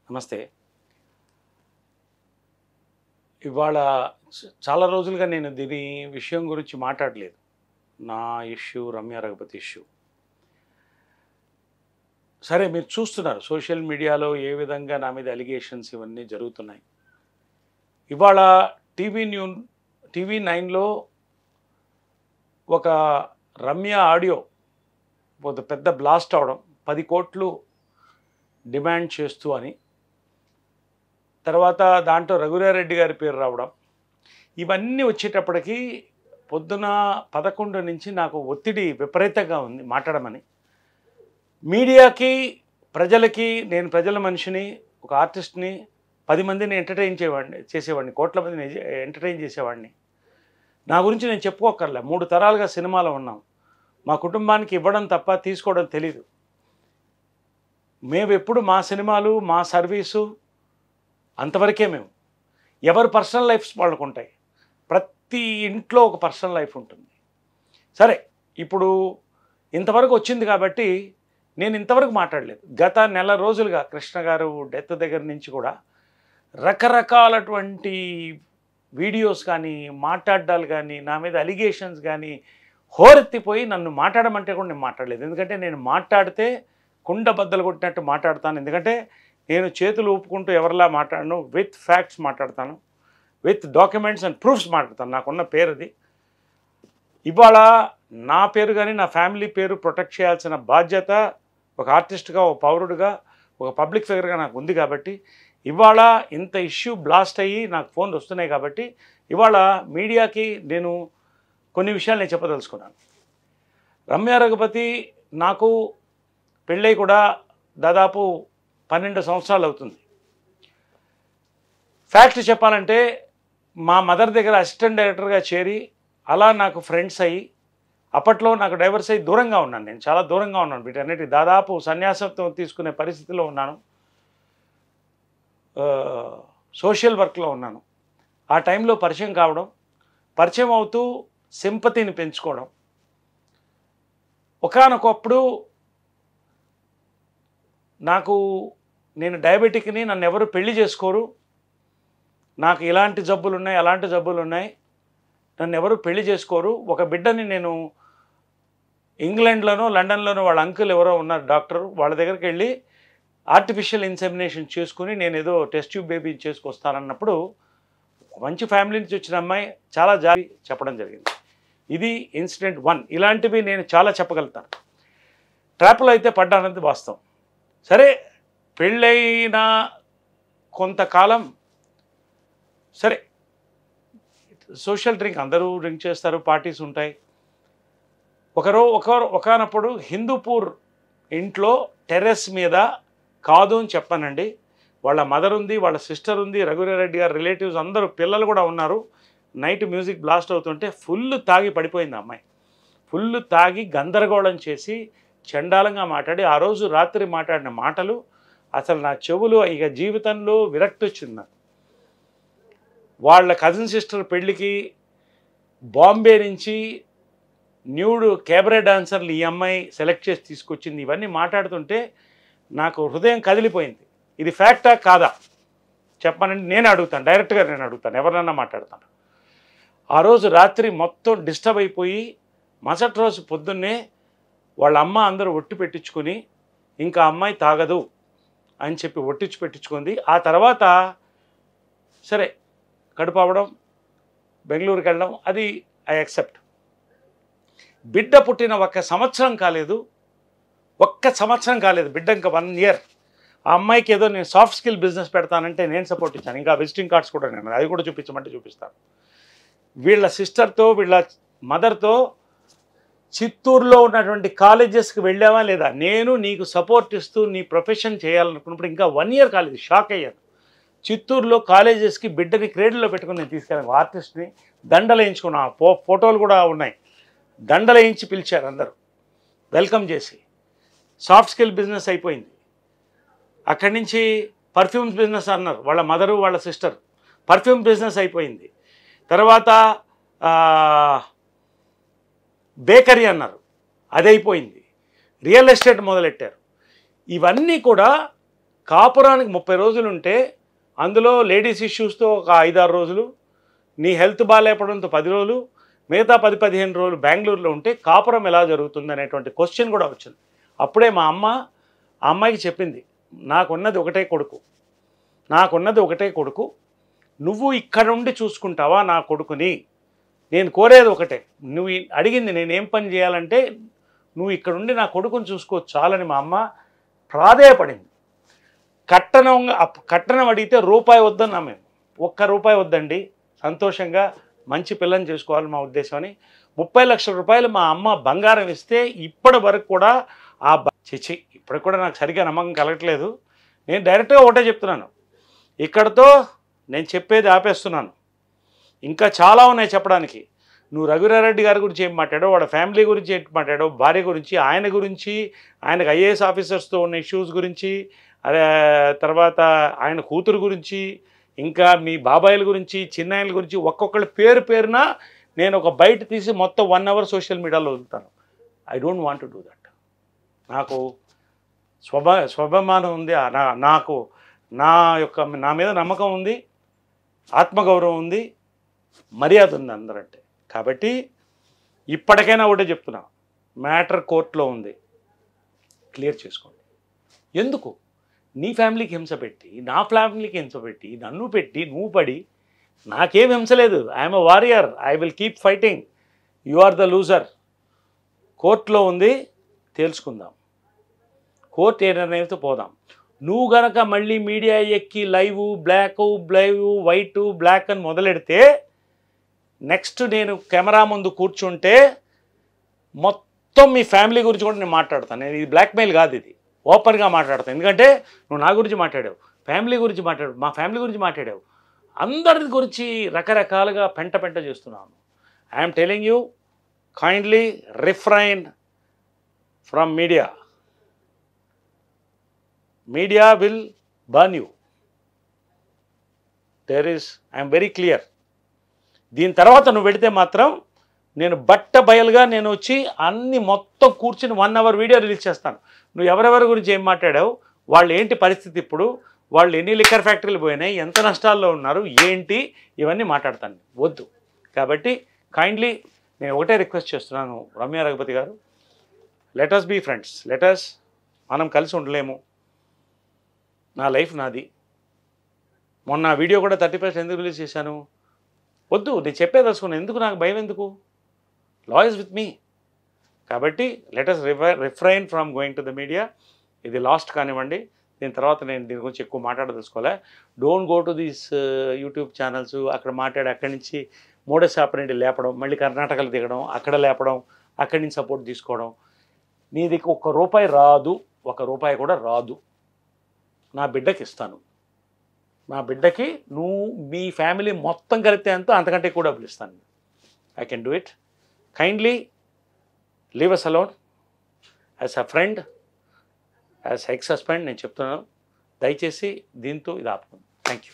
నమస్తే. ఇవాళ చాలా రోజులుగా నేను దీని విషయం గురించి మాట్లాడలేదు. నా ఇష్యూ, రమ్య రఘుపతి ఇష్యూ. సరే, మీరు చూస్తున్నారు సోషల్ మీడియాలో ఏ విధంగా నా మీద అలిగేషన్స్ ఇవన్నీ జరుగుతున్నాయి. ఇవాళ టీవీ9లో ఒక రమ్య ఆడియో పెద్ద బ్లాస్ట్ అవడం, 10 కోట్లు డిమాండ్ చేస్తూ అని, తర్వాత దాంట్లో రఘురారెడ్డి గారి పేరు రావడం, ఇవన్నీ వచ్చేటప్పటికి పొద్దున 11 నుంచి నాకు ఒత్తిడి విపరీతంగా ఉంది మాట్లాడమని. మీడియాకి, ప్రజలకి, నేను ప్రజల మనిషిని, ఒక ఆర్టిస్ట్ని, 10 మందిని చేసేవాడిని, కోట్ల మందిని ఎంటర్టైన్ చేసేవాడిని. నా గురించి నేను చెప్పుకోకర్లే. 3 తరాలుగా సినిమాలో ఉన్నాం. మా కుటుంబానికి ఇవ్వడం తప్ప తీసుకోవడం తెలీదు. మేము ఎప్పుడు మా సినిమాలు, మా సర్వీసు అంతవరకే. మేము ఎవరి పర్సనల్ లైఫ్స్ వాళ్ళకు ఉంటాయి. ప్రతి ఇంట్లో ఒక పర్సనల్ లైఫ్ ఉంటుంది. సరే, ఇప్పుడు ఇంతవరకు వచ్చింది కాబట్టి నేను ఇంతవరకు మాట్లాడలేదు. గత నెల రోజులుగా కృష్ణ గారు డెత్ దగ్గర నుంచి కూడా రకరకాలటువంటి వీడియోస్ కానీ, మాట్లాడాలు కానీ, నా మీద అలిగేషన్స్ కానీ హోరెత్తిపోయి నన్ను మాట్లాడమంటే కూడా నేను మాట్లాడలేదు. ఎందుకంటే నేను మాట్లాడితే కుండ బద్దలు కొట్టినట్టు మాట్లాడతాను. ఎందుకంటే నేను చేతులు ఊపుకుంటూ ఎవరిలా మాట్లాడను, విత్ ఫ్యాక్ట్స్ మాట్లాడతాను, విత్ డాక్యుమెంట్స్ అండ్ ప్రూఫ్స్ మాట్లాడతాను. నాకున్న పేరు అది. ఇవాళ నా పేరు కానీ, నా ఫ్యామిలీ పేరు ప్రొటెక్ట్ చేయాల్సిన బాధ్యత ఒక ఆర్టిస్ట్గా, ఒక పౌరుడిగా, ఒక పబ్లిక్ ఫిగర్గా నాకు ఉంది. కాబట్టి ఇవాళ ఇంత ఇష్యూ బ్లాస్ట్ అయ్యి నాకు ఫోన్లు వస్తున్నాయి. కాబట్టి ఇవాళ మీడియాకి నేను కొన్ని విషయాలు నేను చెప్పదలుచుకున్నాను. రమ్య రఘుపతి నాకు పెళ్ళై కూడా దాదాపు 12 సంవత్సరాలు అవుతుంది. ఫ్యాక్ట్ చెప్పాలంటే మా మదర్ దగ్గర అసిస్టెంట్ డైరెక్టర్గా చేరి అలా నాకు ఫ్రెండ్స్ అయ్యి, అప్పట్లో నాకు డైవర్స్ అయ్యి దూరంగా ఉన్నాను. నేను చాలా దూరంగా ఉన్నాను. వీటన్నిటికీ దాదాపు సన్యాసత్వం తీసుకునే పరిస్థితిలో ఉన్నాను. సోషల్ వర్క్లో ఉన్నాను. ఆ టైంలో పరిచయం కావడం, పరిచయం అవుతూ సింపతిని పెంచుకోవడం. ఒకానొకప్పుడు నేను డయాబెటిక్ని, నన్ను ఎవరు పెళ్లి చేసుకోరు, నాకు ఇలాంటి జబ్బులు ఉన్నాయి, అలాంటి జబ్బులు ఉన్నాయి, నన్ను ఎవరు పెళ్లి చేసుకోరు. ఒక బిడ్డని నేను ఇంగ్లాండ్లోనో లండన్లోనో వాళ్ళ అంకుల్ ఎవరో ఉన్నారు డాక్టర్, వాళ్ళ దగ్గరికి వెళ్ళి ఆర్టిఫిషియల్ ఇన్సెమినేషన్ చేసుకుని నేను ఏదో టెస్ట్ ట్యూబ్ బేబీ చేసుకొస్తానన్నప్పుడు మంచి ఫ్యామిలీ నుంచి వచ్చిన అమ్మాయి చాలా జాలి చెప్పడం జరిగింది. ఇది ఇన్సిడెంట్ 1. ఇలాంటివి నేను చాలా చెప్పగలుగుతాను. ట్రాప్లో అయితే పడ్డానది వాస్తవం. సరే, పెళ్ళైన కొంతకాలం సరే, సోషల్ డ్రింక్ అందరూ డ్రింక్ చేస్తారు, పార్టీస్ ఉంటాయి. ఒకనప్పుడు హిందూపూర్ ఇంట్లో టెర్రస్ మీద కాదు అని చెప్పానండి. వాళ్ళ మదర్ ఉంది, వాళ్ళ సిస్టర్ ఉంది, రఘురారెడ్డి గారు రిలేటివ్స్ అందరూ, పిల్లలు కూడా ఉన్నారు. నైట్ మ్యూజిక్ బ్లాస్ట్ అవుతుంటే ఫుల్ తాగి పడిపోయింది అమ్మాయి. ఫుల్ తాగి గందరగోళం చేసి చండాలంగా మాట్లాడి, ఆ రోజు రాత్రి మాట్లాడిన మాటలు అసలు నా చెవులు ఇక జీవితంలో విరక్తి వచ్చింది నాకు. వాళ్ళ కజిన్ సిస్టర్ పెళ్ళికి బాంబే నుంచి న్యూడ్ కేబరే డాన్సర్లు ఈ అమ్మాయి సెలెక్ట్ చేసి తీసుకొచ్చింది. ఇవన్నీ మాట్లాడుతుంటే నాకు హృదయం కదిలిపోయింది. ఇది ఫ్యాక్టా కాదా చెప్పానండి, నేను అడుగుతాను, డైరెక్ట్గా నేను అడుగుతాను, ఎవరినన్నా మాట్లాడతాను. ఆ రోజు రాత్రి మొత్తం డిస్టర్బ్ అయిపోయి మరుసటి రోజు పొద్దున్నే వాళ్ళ అమ్మ అందరూ ఒట్టి పెట్టించుకొని ఇంకా అమ్మాయి తాగదు అని చెప్పి ఒట్టించి పెట్టించుకుంది. ఆ తర్వాత సరే కడుపు అవ్వడం, బెంగళూరుకి వెళ్ళడం, అది ఐ యాక్సెప్ట్. బిడ్డ పుట్టిన ఒక్క సంవత్సరం కాలేదు బిడ్డ, ఇంకా 1 ఇయర్. ఆ అమ్మాయికి ఏదో నేను సాఫ్ట్ స్కిల్ బిజినెస్ పెడతానంటే నేను సపోర్ట్ ఇచ్చాను. ఇంకా విజిటింగ్ కార్డ్స్ కూడా నేను అది కూడా చూపించమంటే చూపిస్తాను. వీళ్ళ సిస్టర్తో, వీళ్ళ మదర్తో చిత్తూరులో ఉన్నటువంటి కాలేజెస్కి వెళ్ళావా లేదా, నేను నీకు సపోర్ట్ ఇస్తూ నీ ప్రొఫెషన్ చేయాలనుకున్నప్పుడు ఇంకా 1 ఇయర్ కాలేదు. షాక్ అయ్యాను. చిత్తూరులో కాలేజెస్కి బిడ్డని క్రేడ్లో పెట్టుకుని నేను తీసుకెళ్ళాను. ఆర్టిస్ట్ని దండలు వేయించుకున్నా, ఫోటోలు కూడా ఉన్నాయి. దండలు వేయించి పిలిచారు అందరూ, వెల్కమ్ చేసి. సాఫ్ట్ స్కిల్ బిజినెస్ అయిపోయింది. అక్కడి నుంచి పర్ఫ్యూమ్స్ బిజినెస్ అన్నారు వాళ్ళ మదరు, వాళ్ళ సిస్టర్. పర్ఫ్యూమ్ బిజినెస్ అయిపోయింది. తర్వాత బేకరీ అన్నారు, అది అయిపోయింది. రియల్ ఎస్టేట్ మొదలెట్టారు. ఇవన్నీ కూడా కాపురానికి 30 రోజులు ఉంటే అందులో లేడీస్ ఇష్యూస్తో ఒక 5-6 రోజులు, నీ హెల్త్ బాగాలేపడంతో 10 రోజులు, మిగతా 10-15 రోజులు బెంగళూరులో ఉంటే కాపురం ఎలా జరుగుతుంది అనేటువంటి క్వశ్చన్ కూడా వచ్చింది. అప్పుడే మా అమ్మ ఆ అమ్మాయికి చెప్పింది, నాకున్నది ఒకటే కొడుకు, నువ్వు ఇక్కడ ఉండి చూసుకుంటావా నా కొడుకుని, నేను కోరేది ఒకటే, నువ్వు అడిగింది నేనేం పని చేయాలంటే నువ్వు ఇక్కడ ఉండి నా కొడుకుని చూసుకోవచ్చు చాలని మా అమ్మ ప్రాధేయపడింది. కట్టనం అడిగితే రూపాయి వద్దన్నా మేము, ₹1 వద్దండి, సంతోషంగా మంచి పిల్లని చేసుకోవాలి మా ఉద్దేశం అని 30 లక్షల రూపాయలు మా అమ్మ బంగారం ఇస్తే ఇప్పటి వరకు కూడా చిచి ఇప్పటికి కూడా నాకు సరిగ్గా నమ్మకం కలగట్లేదు. నేను డైరెక్ట్గా ఒకటే చెప్తున్నాను, ఇక్కడతో నేను చెప్పేది ఆపేస్తున్నాను. ఇంకా చాలా ఉన్నాయి చెప్పడానికి. నువ్వు రఘువీరారెడ్డి గారి గురించి ఏం మాట్లాడావు, వాళ్ళ ఫ్యామిలీ గురించి ఏం మాట్లాడావు, భార్య గురించి, ఆయనకు ఐఏఎస్ ఆఫీసర్స్తో ఉన్న ఇష్యూస్ గురించి, తర్వాత ఆయన కూతురు గురించి, ఇంకా మీ బాబాయిల గురించి, చిన్నాయల గురించి ఒక్కొక్కళ్ళ పేరున నేను ఒక బయట తీసి మొత్తం 1 అవర్ సోషల్ మీడియాలో వదులుతాను. I don't want to do that. నాకు స్వభామానం ఉంది, నాకు నా మీద నమ్మకం ఉంది, ఆత్మగౌరవం ఉంది, మర్యాద ఉంది అందరంటే. కాబట్టి ఇప్పటికైనా ఒకటే చెప్తున్నా, మ్యాటర్ కోర్టులో ఉంది, క్లియర్ చేసుకోండి. ఎందుకు నీ ఫ్యామిలీకి హింస పెట్టి, నా ఫ్యామిలీకి హింస పెట్టి, నన్ను పెట్టి నువ్వు పడి, నాకేం హింస లేదు. I'm a warrior, I will keep fighting, you are the loser. కోర్టులో ఉంది, తేల్చుకుందాం, కోర్టు ఏ నిర్ణయంతో పోదాం. నువ్వు గనక మళ్ళీ మీడియా ఎక్కి లైవ్ వైట్ బ్లాక్ అని మొదలెడితే నెక్స్ట్ నేను కెమెరా ముందు కూర్చుంటే మొత్తం మీ ఫ్యామిలీ గురించి కూడా నేను మాట్లాడతాను. నేను ఇది బ్లాక్మెయిల్ కాదు, ఇది ఓపెన్గా మాట్లాడతాను. ఎందుకంటే నువ్వు నా గురించి మాట్లాడావు, ఫ్యామిలీ గురించి మాట్లాడావు, మా ఫ్యామిలీ గురించి మాట్లాడావు, అందరి గురించి రకరకాలుగా పెంట చేస్తున్నాను. I'm telling you, kindly refrain from media. Media will burn you. I'm very clear. దీని తర్వాత నువ్వు పెడితే మాత్రం నేను బయలుగా నేను వచ్చి అన్ని మొత్తం కూర్చుని 1 అవర్ వీడియో రిలీజ్ చేస్తాను. నువ్వు ఎవరెవరి గురించి ఏం మాట్లాడావు, వాళ్ళు ఏంటి పరిస్థితి, ఇప్పుడు వాళ్ళు ఎన్ని లిక్కర్ ఫ్యాక్టరీలు పోయినాయి, ఎంత నష్టాల్లో ఉన్నారు ఏంటి, ఇవన్నీ మాట్లాడతాను. వద్దు. కాబట్టి కైండ్లీ నేను ఒకటే రిక్వెస్ట్ చేస్తున్నాను, రమ్య రఘుపతి గారు, లెట్ us బీ ఫ్రెండ్స్, మనం కలిసి ఉండలేము, నా లైఫ్ నాది. మొన్న వీడియో కూడా 30% ఎందుకు రిలీజ్ చేశాను, వద్దు, నేను చెప్పేదలుచుకున్నాను. ఎందుకు నాకు భయం, ఎందుకు, లా ఇస్ విత్ మీ. కాబట్టి let us refrain from going to the media. ఇది లాస్ట్ కానివ్వండి, దీని తర్వాత నేను దీని గురించి ఎక్కువ మాట్లాడదలుచుకోలే. Don't go to these YouTube channels, అక్కడ మాట్లాడి అక్కడి నుంచి మోడస్ ఆపరేంటి లేపడం, మళ్ళీ కర్ణాటకలో దిగడం, అక్కడ లేపడం, అక్కడి నుంచి సపోర్ట్ తీసుకోవడం. నీది ₹1 రాదు, ₹1 కూడా రాదు. నా బిడ్డకి ఇస్తాను, నా బిడ్డకి నువ్వు మీ ఫ్యామిలీ మొత్తం కలిపితే ఎంతో అంతకంటే ఎక్కువ డబ్బులు ఇస్తాను. I can do it. Kindly leave us alone as a friend, as ex husband నేను చెప్తున్నాను. దయచేసి దీంతో ఇది ఆపుకుందాం. Thank you.